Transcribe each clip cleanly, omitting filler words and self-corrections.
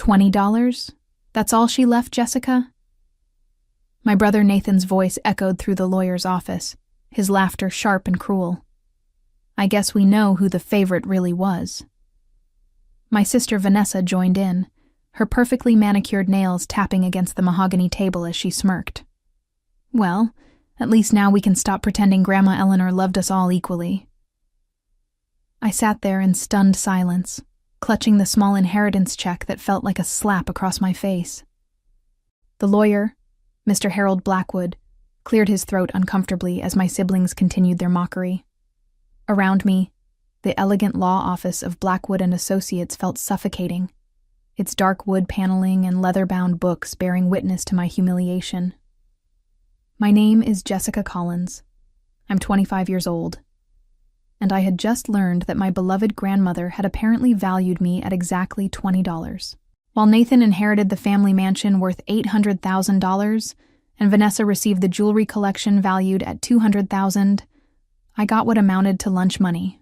$20? That's all she left, Jessica? My brother Nathan's voice echoed through the lawyer's office, his laughter sharp and cruel. I guess we know who the favorite really was. My sister Vanessa joined in, her perfectly manicured nails tapping against the mahogany table as she smirked. Well, at least now we can stop pretending Grandma Eleanor loved us all equally. I sat there in stunned silence, clutching the small inheritance check that felt like a slap across my face. The lawyer, Mr. Harold Blackwood, cleared his throat uncomfortably as my siblings continued their mockery. Around me, the elegant law office of Blackwood and Associates felt suffocating, its dark wood paneling and leather-bound books bearing witness to my humiliation. My name is Jessica Collins. I'm 25 years old. And I had just learned that my beloved grandmother had apparently valued me at exactly $20. While Nathan inherited the family mansion worth $800,000 and Vanessa received the jewelry collection valued at $200,000, I got what amounted to lunch money.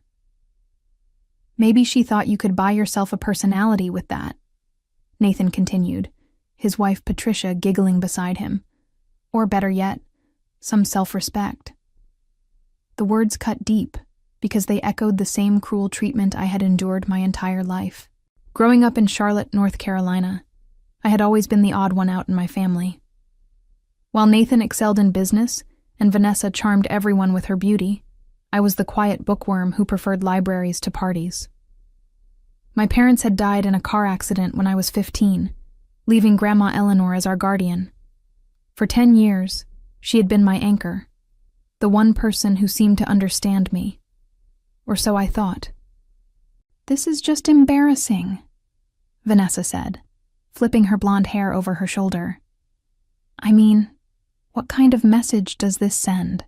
Maybe she thought you could buy yourself a personality with that, Nathan continued, his wife Patricia giggling beside him. Or better yet, some self-respect. The words cut deep, because they echoed the same cruel treatment I had endured my entire life. Growing up in Charlotte, North Carolina, I had always been the odd one out in my family. While Nathan excelled in business and Vanessa charmed everyone with her beauty, I was the quiet bookworm who preferred libraries to parties. My parents had died in a car accident when I was 15, leaving Grandma Eleanor as our guardian. For 10 years, she had been my anchor, the one person who seemed to understand me. Or so I thought. "This is just embarrassing," Vanessa said, flipping her blonde hair over her shoulder. "I mean, what kind of message does this send?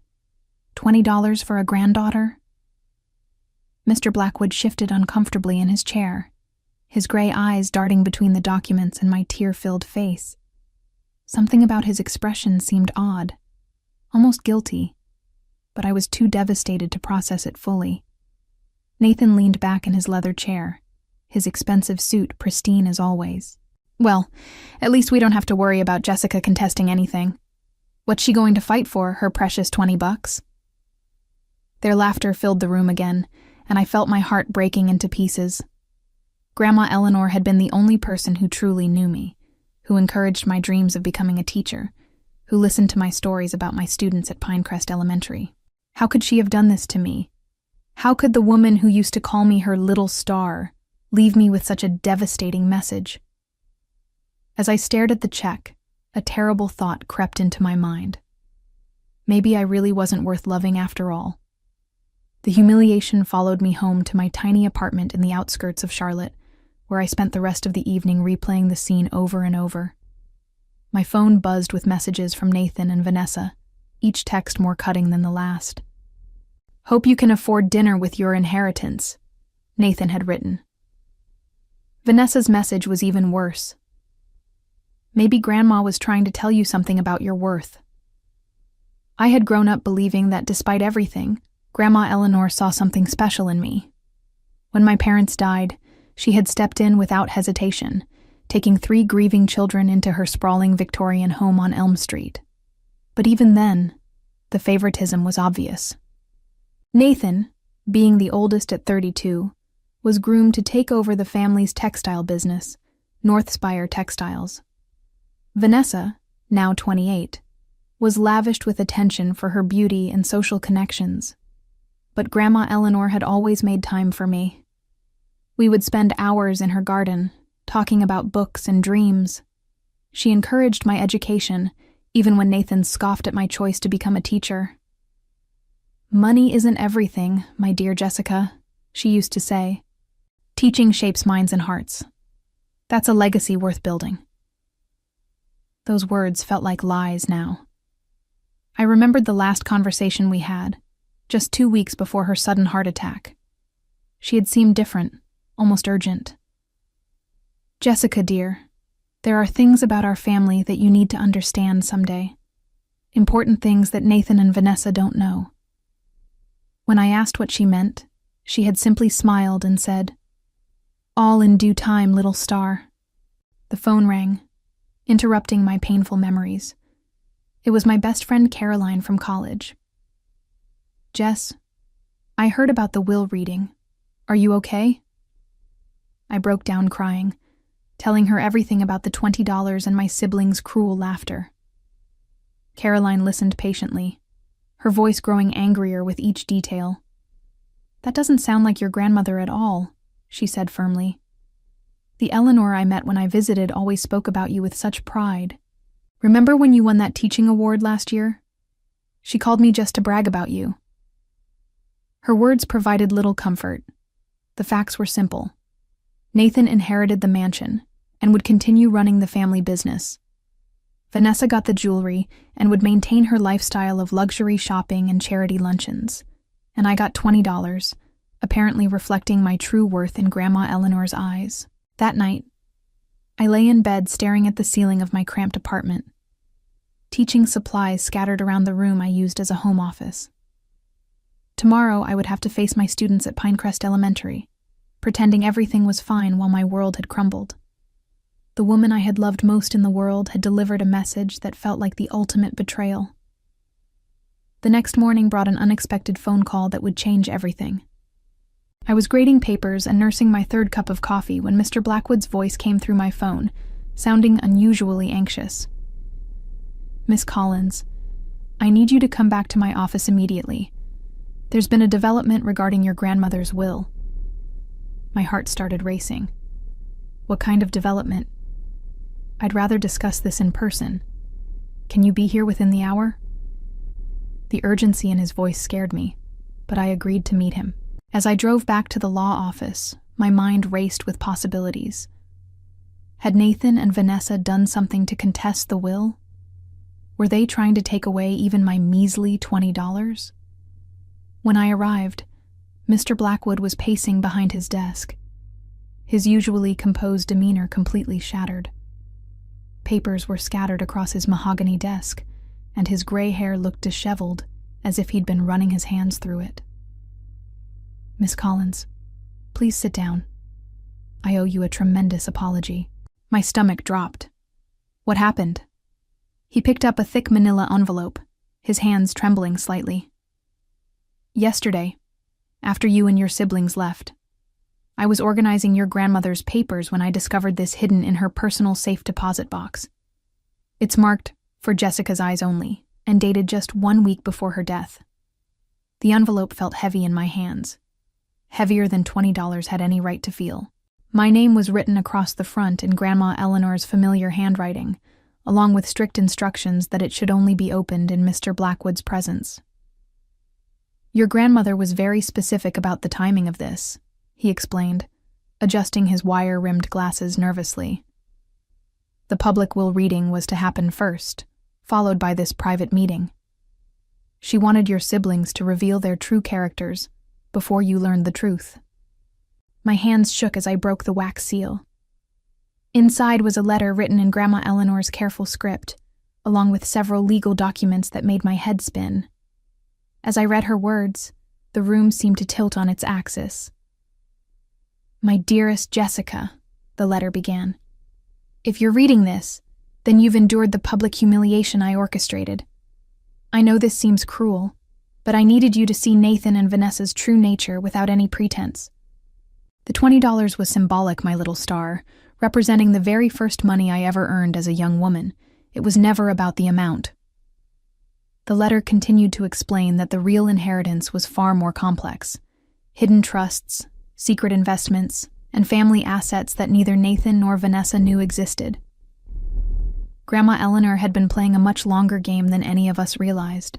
$20 for a granddaughter?" Mr. Blackwood shifted uncomfortably in his chair, his gray eyes darting between the documents and my tear-filled face. Something about his expression seemed odd, almost guilty, but I was too devastated to process it fully. Nathan leaned back in his leather chair, his expensive suit pristine as always. "Well, at least we don't have to worry about Jessica contesting anything. What's she going to fight for, her precious $20? Their laughter filled the room again, and I felt my heart breaking into pieces. Grandma Eleanor had been the only person who truly knew me, who encouraged my dreams of becoming a teacher, who listened to my stories about my students at Pinecrest Elementary. How could she have done this to me? How could the woman who used to call me her little star leave me with such a devastating message? As I stared at the check, a terrible thought crept into my mind. Maybe I really wasn't worth loving after all. The humiliation followed me home to my tiny apartment in the outskirts of Charlotte, where I spent the rest of the evening replaying the scene over and over. My phone buzzed with messages from Nathan and Vanessa, each text more cutting than the last. "Hope you can afford dinner with your inheritance," Nathan had written. Vanessa's message was even worse. "Maybe Grandma was trying to tell you something about your worth." I had grown up believing that despite everything, Grandma Eleanor saw something special in me. When my parents died, she had stepped in without hesitation, taking 3 grieving children into her sprawling Victorian home on Elm Street. But even then, the favoritism was obvious. Nathan, being the oldest at 32, was groomed to take over the family's textile business, Northspire Textiles. Vanessa, now 28, was lavished with attention for her beauty and social connections. But Grandma Eleanor had always made time for me. We would spend hours in her garden, talking about books and dreams. She encouraged my education, even when Nathan scoffed at my choice to become a teacher. "Money isn't everything, my dear Jessica," she used to say. "Teaching shapes minds and hearts. That's a legacy worth building." Those words felt like lies now. I remembered the last conversation we had, just 2 weeks before her sudden heart attack. She had seemed different, almost urgent. "Jessica, dear, there are things about our family that you need to understand someday. Important things that Nathan and Vanessa don't know." When I asked what she meant, she had simply smiled and said, "All in due time, little star." The phone rang, interrupting my painful memories. It was my best friend Caroline from college. "Jess, I heard about the will reading. Are you okay?" I broke down crying, telling her everything about the $20 and my siblings' cruel laughter. Caroline listened patiently, her voice growing angrier with each detail. "That doesn't sound like your grandmother at all," she said firmly. "The Eleanor I met when I visited always spoke about you with such pride. Remember when you won that teaching award last year? She called me just to brag about you." Her words provided little comfort. The facts were simple. Nathan inherited the mansion and would continue running the family business. Vanessa got the jewelry and would maintain her lifestyle of luxury shopping and charity luncheons. And I got $20, apparently reflecting my true worth in Grandma Eleanor's eyes. That night, I lay in bed staring at the ceiling of my cramped apartment. Teaching supplies scattered around the room I used as a home office. Tomorrow I would have to face my students at Pinecrest Elementary, pretending everything was fine while my world had crumbled. The woman I had loved most in the world had delivered a message that felt like the ultimate betrayal. The next morning brought an unexpected phone call that would change everything. I was grading papers and nursing my third cup of coffee when Mr. Blackwood's voice came through my phone, sounding unusually anxious. "Miss Collins, I need you to come back to my office immediately. There's been a development regarding your grandmother's will." My heart started racing. "What kind of development?" "I'd rather discuss this in person. Can you be here within the hour?" The urgency in his voice scared me, but I agreed to meet him. As I drove back to the law office, my mind raced with possibilities. Had Nathan and Vanessa done something to contest the will? Were they trying to take away even my measly $20? When I arrived, Mr. Blackwood was pacing behind his desk, his usually composed demeanor completely shattered. Papers were scattered across his mahogany desk, and his gray hair looked disheveled, as if he'd been running his hands through it. "Miss Collins, please sit down. I owe you a tremendous apology." My stomach dropped. "What happened?" He picked up a thick manila envelope, his hands trembling slightly. "Yesterday, after you and your siblings left, I was organizing your grandmother's papers when I discovered this hidden in her personal safe deposit box. It's marked, 'For Jessica's eyes only,' and dated just 1 week before her death. The envelope felt heavy in my hands, heavier than $20 had any right to feel. My name was written across the front in Grandma Eleanor's familiar handwriting, along with strict instructions that it should only be opened in Mr. Blackwood's presence. "Your grandmother was very specific about the timing of this," he explained, adjusting his wire-rimmed glasses nervously. "The public will reading was to happen first, followed by this private meeting. She wanted your siblings to reveal their true characters before you learned the truth." My hands shook as I broke the wax seal. Inside was a letter written in Grandma Eleanor's careful script, along with several legal documents that made my head spin. As I read her words, the room seemed to tilt on its axis. "My dearest Jessica," the letter began. "If you're reading this, then you've endured the public humiliation I orchestrated. I know this seems cruel, but I needed you to see Nathan and Vanessa's true nature without any pretense. The $20 was symbolic, my little star, representing the very first money I ever earned as a young woman. It was never about the amount." The letter continued to explain that the real inheritance was far more complex. Hidden trusts, secret investments, and family assets that neither Nathan nor Vanessa knew existed. Grandma Eleanor had been playing a much longer game than any of us realized.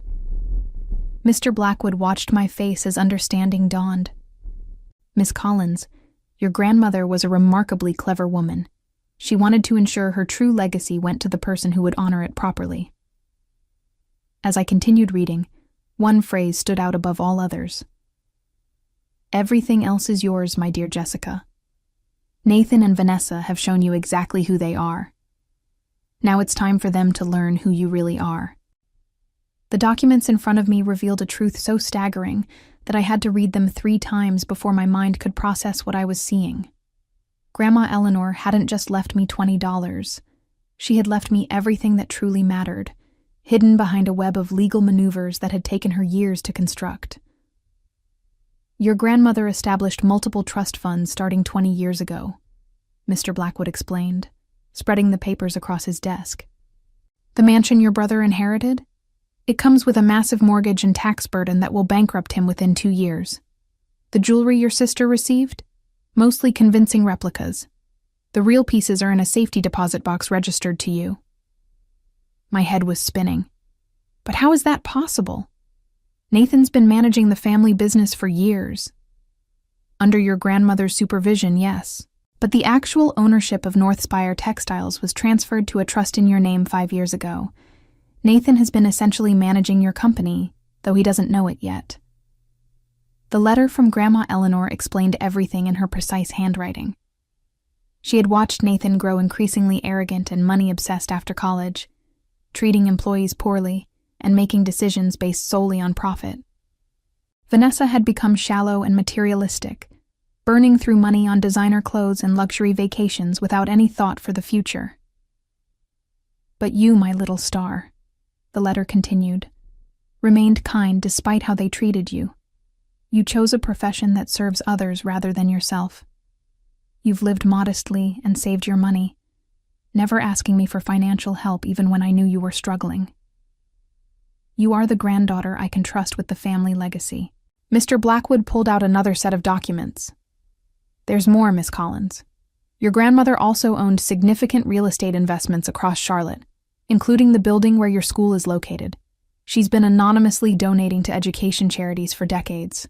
Mr. Blackwood watched my face as understanding dawned. "Miss Collins, your grandmother was a remarkably clever woman. She wanted to ensure her true legacy went to the person who would honor it properly." As I continued reading, one phrase stood out above all others. "Everything else is yours, my dear Jessica. Nathan and Vanessa have shown you exactly who they are. Now it's time for them to learn who you really are." The documents in front of me revealed a truth so staggering that I had to read them 3 times before my mind could process what I was seeing. Grandma Eleanor hadn't just left me $20. She had left me everything that truly mattered, hidden behind a web of legal maneuvers that had taken her years to construct. Your grandmother established multiple trust funds starting 20 years ago, Mr. Blackwood explained, spreading the papers across his desk. The mansion your brother inherited? It comes with a massive mortgage and tax burden that will bankrupt him within 2 years. The jewelry your sister received? Mostly convincing replicas. The real pieces are in a safety deposit box registered to you. My head was spinning. But how is that possible? Nathan's been managing the family business for years. Under your grandmother's supervision, yes. But the actual ownership of Northspire Textiles was transferred to a trust in your name 5 years ago. Nathan has been essentially managing your company, though he doesn't know it yet. The letter from Grandma Eleanor explained everything in her precise handwriting. She had watched Nathan grow increasingly arrogant and money-obsessed after college, treating employees poorly and making decisions based solely on profit. Vanessa had become shallow and materialistic, burning through money on designer clothes and luxury vacations without any thought for the future. But you, my little star, the letter continued, remained kind despite how they treated you. You chose a profession that serves others rather than yourself. You've lived modestly and saved your money, never asking me for financial help even when I knew you were struggling. You are the granddaughter I can trust with the family legacy. Mr. Blackwood pulled out another set of documents. There's more, Miss Collins. Your grandmother also owned significant real estate investments across Charlotte, including the building where your school is located. She's been anonymously donating to education charities for decades.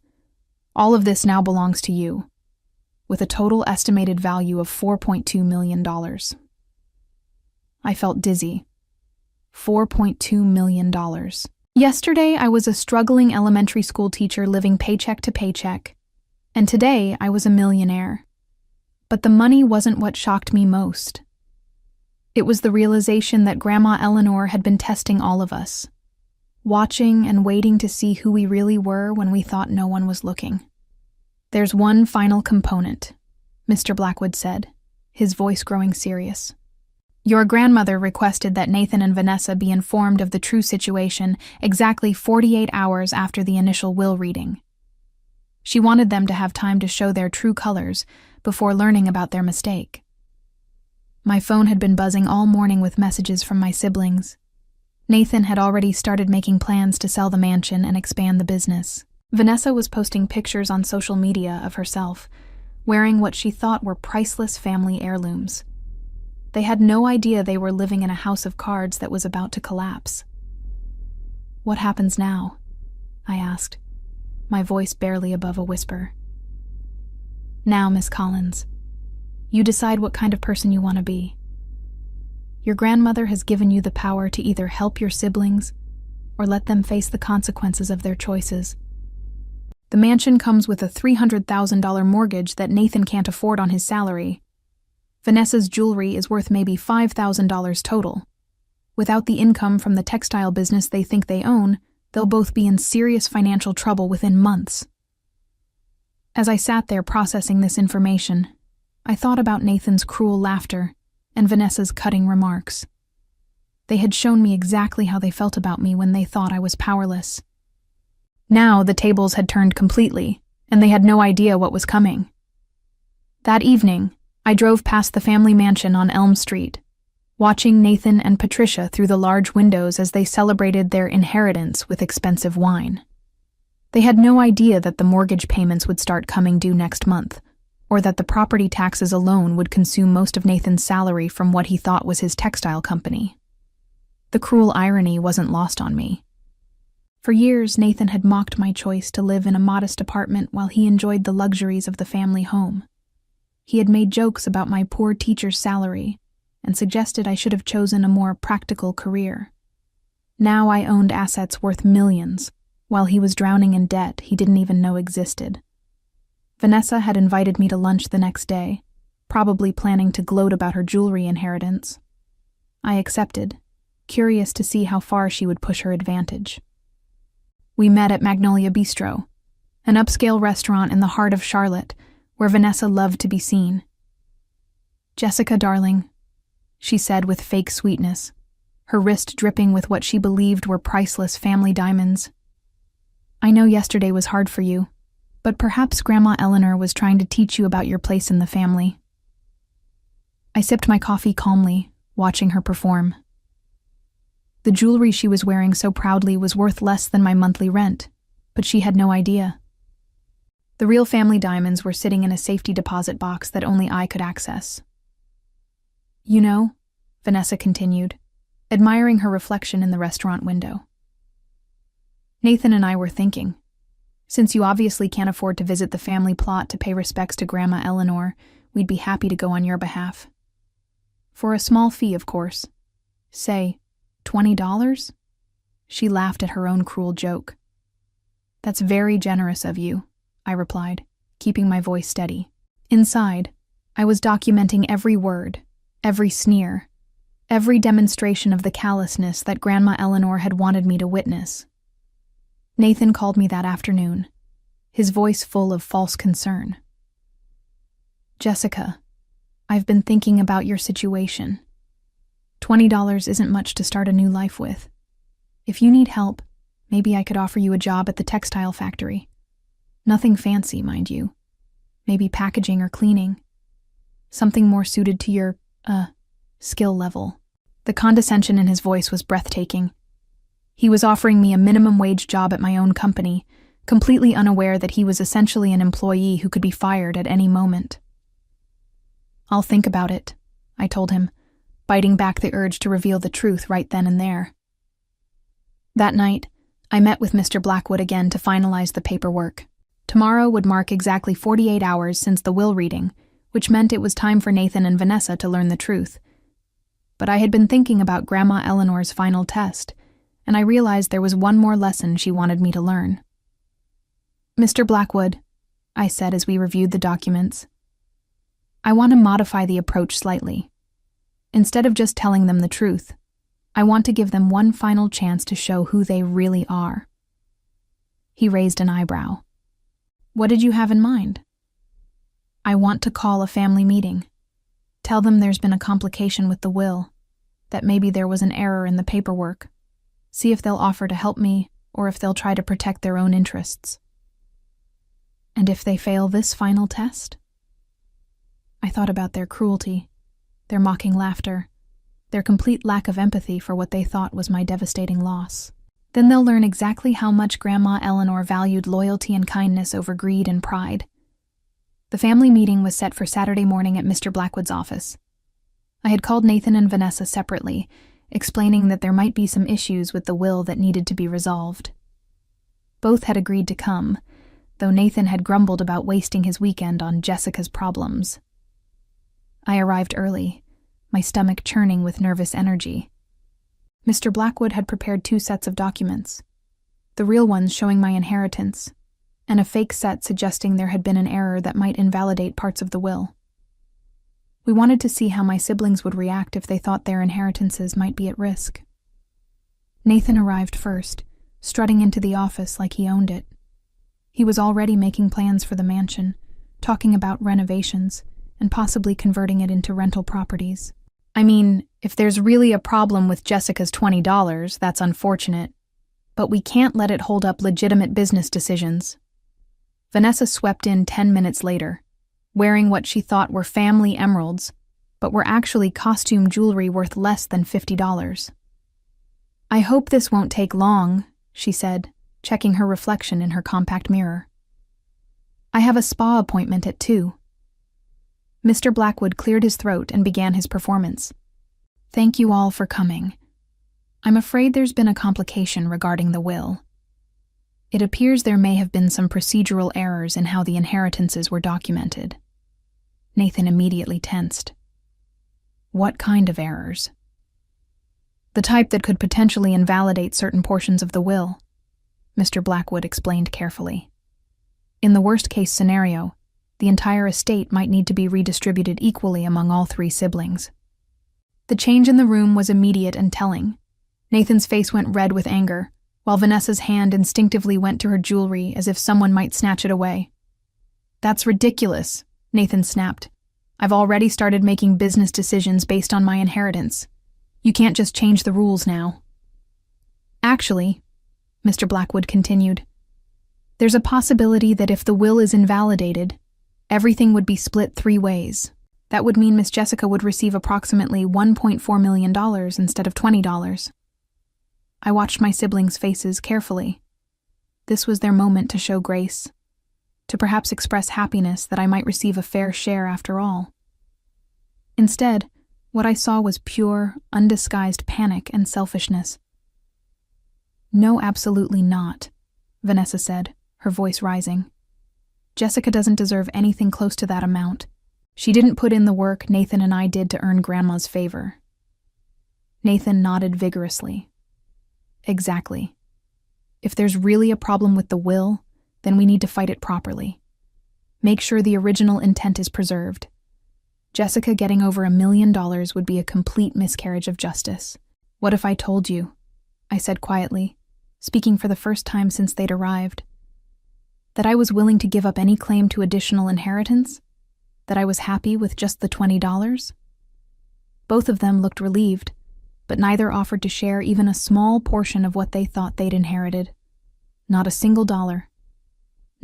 All of this now belongs to you, with a total estimated value of $4.2 million. I felt dizzy. $4.2 million. Yesterday, I was a struggling elementary school teacher living paycheck to paycheck, and today I was a millionaire. But the money wasn't what shocked me most. It was the realization that Grandma Eleanor had been testing all of us, watching and waiting to see who we really were when we thought no one was looking. There's one final component, Mr. Blackwood said, his voice growing serious. Your grandmother requested that Nathan and Vanessa be informed of the true situation exactly 48 hours after the initial will reading. She wanted them to have time to show their true colors before learning about their mistake. My phone had been buzzing all morning with messages from my siblings. Nathan had already started making plans to sell the mansion and expand the business. Vanessa was posting pictures on social media of herself, wearing what she thought were priceless family heirlooms. They had no idea they were living in a house of cards that was about to collapse. What happens now? I asked, my voice barely above a whisper. Now, Miss Collins, you decide what kind of person you want to be. Your grandmother has given you the power to either help your siblings or let them face the consequences of their choices. The mansion comes with a $300,000 mortgage that Nathan can't afford on his salary. Vanessa's jewelry is worth maybe $5,000 total. Without the income from the textile business they think they own, they'll both be in serious financial trouble within months. As I sat there processing this information, I thought about Nathan's cruel laughter and Vanessa's cutting remarks. They had shown me exactly how they felt about me when they thought I was powerless. Now the tables had turned completely, and they had no idea what was coming. That evening, I drove past the family mansion on Elm Street, watching Nathan and Patricia through the large windows as they celebrated their inheritance with expensive wine. They had no idea that the mortgage payments would start coming due next month, or that the property taxes alone would consume most of Nathan's salary from what he thought was his textile company. The cruel irony wasn't lost on me. For years, Nathan had mocked my choice to live in a modest apartment while he enjoyed the luxuries of the family home. He had made jokes about my poor teacher's salary and suggested I should have chosen a more practical career. Now I owned assets worth millions, while he was drowning in debt he didn't even know existed. Vanessa had invited me to lunch the next day, probably planning to gloat about her jewelry inheritance. I accepted, curious to see how far she would push her advantage. We met at Magnolia Bistro, an upscale restaurant in the heart of Charlotte, where Vanessa loved to be seen. Jessica, darling, she said with fake sweetness, her wrist dripping with what she believed were priceless family diamonds. I know yesterday was hard for you, but perhaps Grandma Eleanor was trying to teach you about your place in the family. I sipped my coffee calmly, watching her perform. The jewelry she was wearing so proudly was worth less than my monthly rent, but she had no idea. The real family diamonds were sitting in a safety deposit box that only I could access. You know, Vanessa continued, admiring her reflection in the restaurant window. Nathan and I were thinking, since you obviously can't afford to visit the family plot to pay respects to Grandma Eleanor, we'd be happy to go on your behalf. For a small fee, of course. Say, $20? She laughed at her own cruel joke. That's very generous of you, I replied, keeping my voice steady. Inside, I was documenting every word, every sneer, every demonstration of the callousness that Grandma Eleanor had wanted me to witness. Nathan called me that afternoon, his voice full of false concern. Jessica, I've been thinking about your situation. $20 isn't much to start a new life with. If you need help, maybe I could offer you a job at the textile factory. Nothing fancy, mind you. Maybe packaging or cleaning. Something more suited to your, skill level. The condescension in his voice was breathtaking. He was offering me a minimum wage job at my own company, completely unaware that he was essentially an employee who could be fired at any moment. I'll think about it, I told him, biting back the urge to reveal the truth right then and there. That night, I met with Mr. Blackwood again to finalize the paperwork. Tomorrow would mark exactly 48 hours since the will reading, which meant it was time for Nathan and Vanessa to learn the truth. But I had been thinking about Grandma Eleanor's final test, and I realized there was one more lesson she wanted me to learn. Mr. Blackwood, I said as we reviewed the documents, I want to modify the approach slightly. Instead of just telling them the truth, I want to give them one final chance to show who they really are. He raised an eyebrow. What did you have in mind? I want to call a family meeting. Tell them there's been a complication with the will, that maybe there was an error in the paperwork. See if they'll offer to help me, or if they'll try to protect their own interests. And if they fail this final test? I thought about their cruelty, their mocking laughter, their complete lack of empathy for what they thought was my devastating loss. Then they'll learn exactly how much Grandma Eleanor valued loyalty and kindness over greed and pride. The family meeting was set for Saturday morning at Mr. Blackwood's office. I had called Nathan and Vanessa separately, explaining that there might be some issues with the will that needed to be resolved. Both had agreed to come, though Nathan had grumbled about wasting his weekend on Jessica's problems. I arrived early, my stomach churning with nervous energy. Mr. Blackwood had prepared 2 sets of documents, the real ones showing my inheritance, and a fake set suggesting there had been an error that might invalidate parts of the will. We wanted to see how my siblings would react if they thought their inheritances might be at risk. Nathan arrived first, strutting into the office like he owned it. He was already making plans for the mansion, talking about renovations, and possibly converting it into rental properties. I mean, if there's really a problem with Jessica's $20, that's unfortunate, but we can't let it hold up legitimate business decisions. Vanessa swept in 10 minutes later, wearing what she thought were family emeralds, but were actually costume jewelry worth less than $50. I hope this won't take long, she said, checking her reflection in her compact mirror. I have a spa appointment at 2. Mr. Blackwood cleared his throat and began his performance. Thank you all for coming. I'm afraid there's been a complication regarding the will. It appears there may have been some procedural errors in how the inheritances were documented. Nathan immediately tensed. What kind of errors? The type that could potentially invalidate certain portions of the will, Mr. Blackwood explained carefully. In the worst-case scenario, the entire estate might need to be redistributed equally among all 3 siblings. The change in the room was immediate and telling. Nathan's face went red with anger, while Vanessa's hand instinctively went to her jewelry as if someone might snatch it away. That's ridiculous, Nathan snapped. I've already started making business decisions based on my inheritance. You can't just change the rules now. Actually, Mr. Blackwood continued, there's a possibility that if the will is invalidated, everything would be split 3 ways. That would mean Miss Jessica would receive approximately $1.4 million instead of $20. I watched my siblings' faces carefully. This was their moment to show grace, to perhaps express happiness that I might receive a fair share after all. Instead, what I saw was pure, undisguised panic and selfishness. No, absolutely not, Vanessa said, her voice rising. Jessica doesn't deserve anything close to that amount. She didn't put in the work Nathan and I did to earn Grandma's favor. Nathan nodded vigorously. Exactly. If there's really a problem with the will, then we need to fight it properly. Make sure the original intent is preserved. Jessica getting over $1 million would be a complete miscarriage of justice. What if I told you? I said quietly, speaking for the first time since they'd arrived. That I was willing to give up any claim to additional inheritance? That I was happy with just the $20? Both of them looked relieved, but neither offered to share even a small portion of what they thought they'd inherited. Not a single dollar.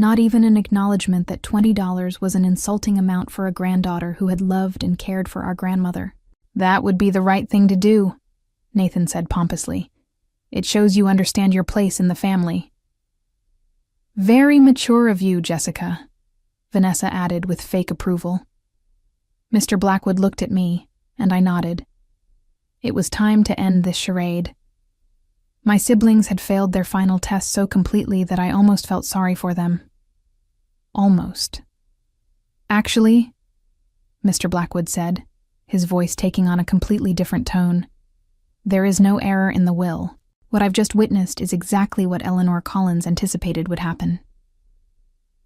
Not even an acknowledgement that $20 was an insulting amount for a granddaughter who had loved and cared for our grandmother. That would be the right thing to do, Nathan said pompously. It shows you understand your place in the family. Very mature of you, Jessica, Vanessa added with fake approval. Mr. Blackwood looked at me, and I nodded. It was time to end this charade. My siblings had failed their final test so completely that I almost felt sorry for them. Almost. Actually, Mr. Blackwood said, his voice taking on a completely different tone, there is no error in the will. What I've just witnessed is exactly what Eleanor Collins anticipated would happen.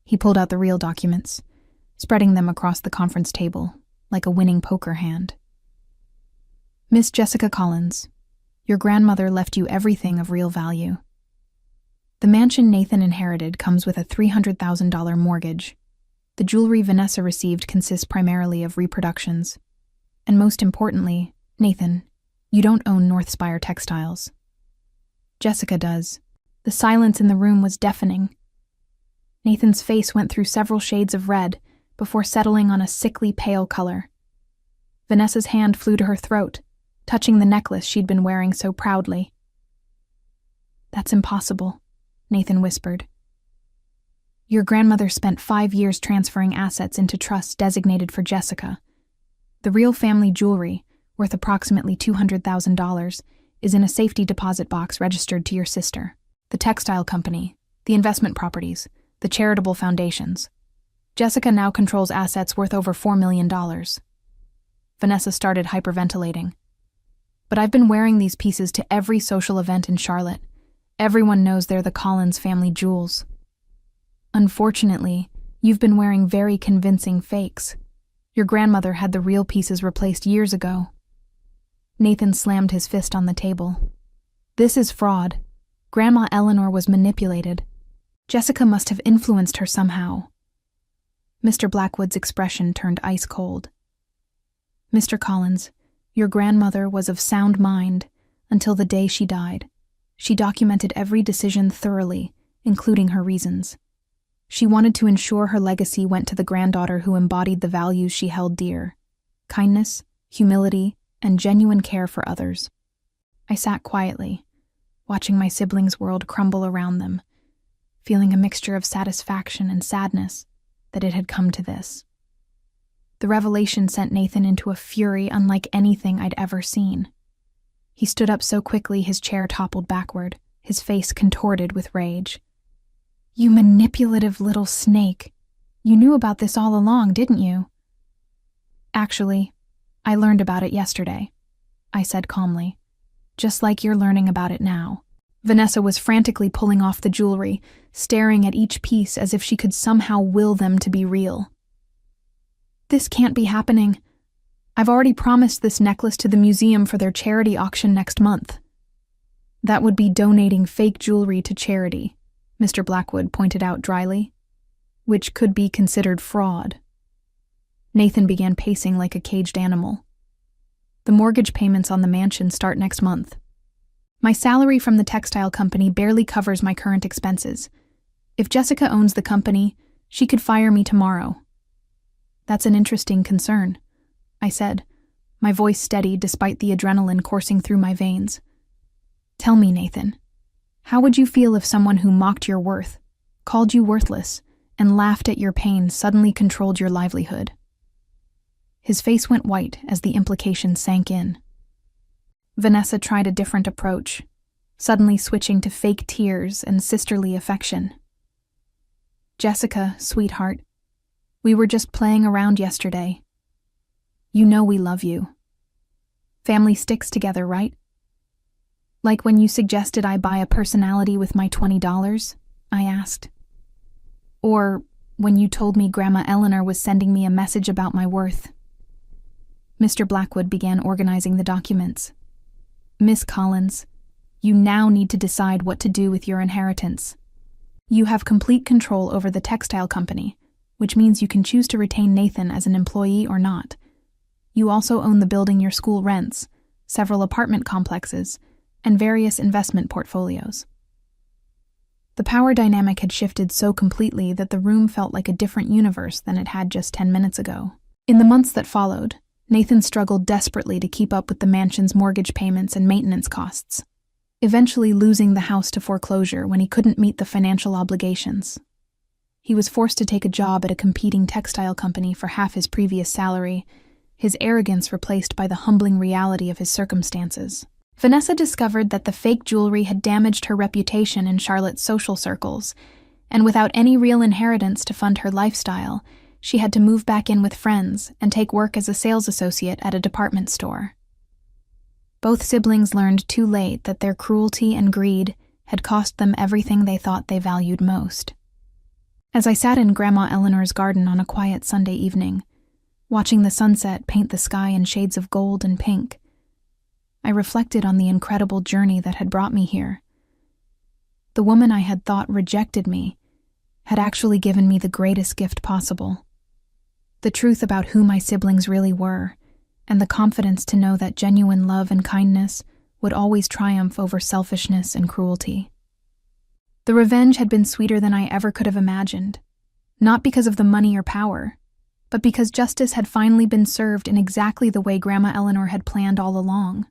He pulled out the real documents, spreading them across the conference table, like a winning poker hand. Miss Jessica Collins, your grandmother left you everything of real value. The mansion Nathan inherited comes with a $300,000 mortgage. The jewelry Vanessa received consists primarily of reproductions. And most importantly, Nathan, you don't own Northspire Textiles. Jessica does. The silence in the room was deafening. Nathan's face went through several shades of red before settling on a sickly pale color. Vanessa's hand flew to her throat, touching the necklace she'd been wearing so proudly. That's impossible, Nathan whispered. Your grandmother spent 5 years transferring assets into trusts designated for Jessica. The real family jewelry, worth approximately $200,000, is in a safety deposit box registered to your sister, the textile company, the investment properties, the charitable foundations. Jessica now controls assets worth over $4 million. Vanessa started hyperventilating. But I've been wearing these pieces to every social event in Charlotte. Everyone knows they're the Collins family jewels. Unfortunately, you've been wearing very convincing fakes. Your grandmother had the real pieces replaced years ago. Nathan slammed his fist on the table. This is fraud. Grandma Eleanor was manipulated. Jessica must have influenced her somehow. Mr. Blackwood's expression turned ice cold. Mr. Collins, your grandmother was of sound mind until the day she died. She documented every decision thoroughly, including her reasons. She wanted to ensure her legacy went to the granddaughter who embodied the values she held dear: kindness, humility, and genuine care for others. I sat quietly, watching my siblings' world crumble around them, feeling a mixture of satisfaction and sadness that it had come to this. The revelation sent Nathan into a fury unlike anything I'd ever seen. He stood up so quickly his chair toppled backward, his face contorted with rage. You manipulative little snake. You knew about this all along, didn't you? Actually, I learned about it yesterday, I said calmly, just like you're learning about it now. Vanessa was frantically pulling off the jewelry, staring at each piece as if she could somehow will them to be real. This can't be happening. I've already promised this necklace to the museum for their charity auction next month. That would be donating fake jewelry to charity, Mr. Blackwood pointed out dryly, which could be considered fraud. Nathan began pacing like a caged animal. The mortgage payments on the mansion start next month. My salary from the textile company barely covers my current expenses. If Jessica owns the company, she could fire me tomorrow. That's an interesting concern, I said, my voice steady despite the adrenaline coursing through my veins. Tell me, Nathan, how would you feel if someone who mocked your worth, called you worthless, and laughed at your pain suddenly controlled your livelihood? His face went white as the implication sank in. Vanessa tried a different approach, suddenly switching to fake tears and sisterly affection. Jessica, sweetheart, we were just playing around yesterday. You know we love you. Family sticks together, right? Like when you suggested I buy a personality with my $20, I asked. Or when you told me Grandma Eleanor was sending me a message about my worth. Mr. Blackwood began organizing the documents. Miss Collins, you now need to decide what to do with your inheritance. You have complete control over the textile company, which means you can choose to retain Nathan as an employee or not. You also own the building your school rents, several apartment complexes, and various investment portfolios. The power dynamic had shifted so completely that the room felt like a different universe than it had just 10 minutes ago. In the months that followed, Nathan struggled desperately to keep up with the mansion's mortgage payments and maintenance costs, eventually losing the house to foreclosure when he couldn't meet the financial obligations. He was forced to take a job at a competing textile company for half his previous salary, his arrogance replaced by the humbling reality of his circumstances. Vanessa discovered that the fake jewelry had damaged her reputation in Charlotte's social circles, and without any real inheritance to fund her lifestyle, she had to move back in with friends and take work as a sales associate at a department store. Both siblings learned too late that their cruelty and greed had cost them everything they thought they valued most. As I sat in Grandma Eleanor's garden on a quiet Sunday evening, watching the sunset paint the sky in shades of gold and pink, I reflected on the incredible journey that had brought me here. The woman I had thought rejected me had actually given me the greatest gift possible. The truth about who my siblings really were, and the confidence to know that genuine love and kindness would always triumph over selfishness and cruelty. The revenge had been sweeter than I ever could have imagined, not because of the money or power, but because justice had finally been served in exactly the way Grandma Eleanor had planned all along.